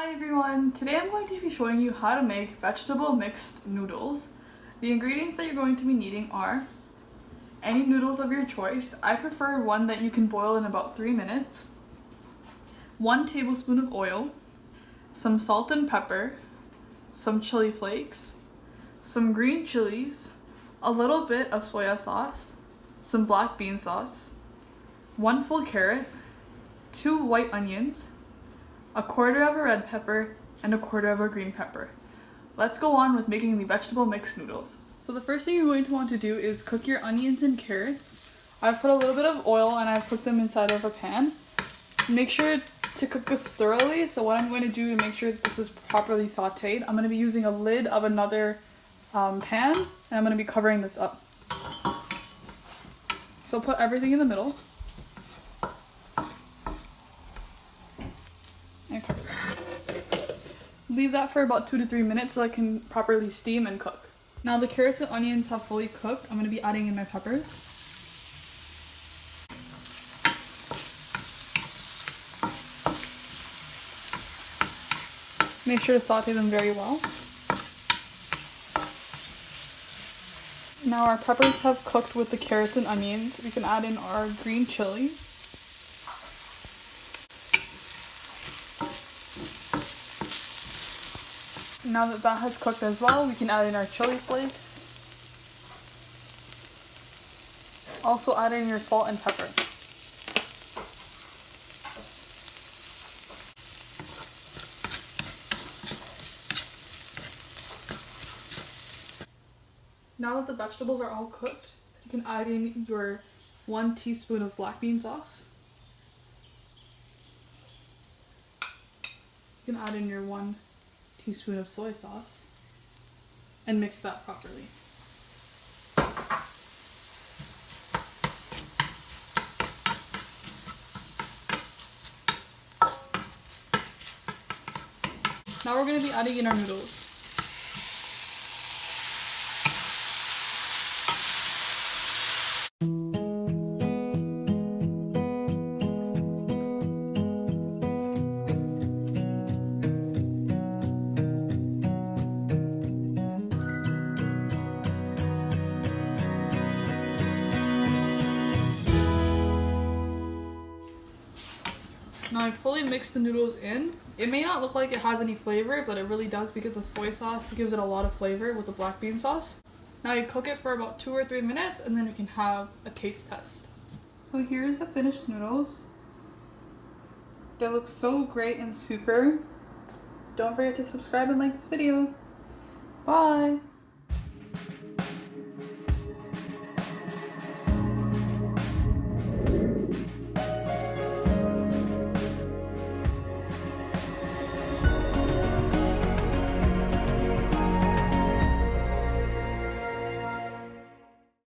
Hi everyone! Today I'm going to be showing you how to make vegetable mixed noodles. The ingredients that you're going to be needing are any noodles of your choice. I prefer one that you can boil in about 3 minutes, 1 tablespoon of oil, some salt and pepper, some chili flakes, some green chilies, a little bit of soya sauce, some black bean sauce, 1 full carrot, 2 white onions, 1/4 of a red pepper, and 1/4 of a green pepper. Let's go on with making the vegetable mixed noodles. So the first thing you're going to want to do is cook your onions and carrots. I've put a little bit of oil and I've cooked them inside of a pan. Make sure to cook this thoroughly. So what I'm going to do to make sure that this is properly sauteed, I'm going to be using a lid of another pan, and I'm going to be covering this up. So put everything in the middle. And cover that. Leave that for about 2 to 3 minutes so it can properly steam and cook. Now the carrots and onions have fully cooked. I'm going to be adding in my peppers. Make sure to saute them very well. Now our peppers have cooked with the carrots and onions. We can add in our green chili. Now that that has cooked as well, we can add in our chili flakes. Also add in your salt and pepper. Now that the vegetables are all cooked, you can add in your 1 teaspoon of black bean sauce. You can add in your 1 teaspoon of soy sauce and mix that properly. Now we're going to be adding in our noodles. Now I've fully mixed the noodles in. It may not look like it has any flavor, but it really does because the soy sauce gives it a lot of flavor with the black bean sauce. Now you cook it for about 2 or 3 minutes and then you can have a taste test. So here's the finished noodles. They look so great and super. Don't forget to subscribe and like this video. Bye!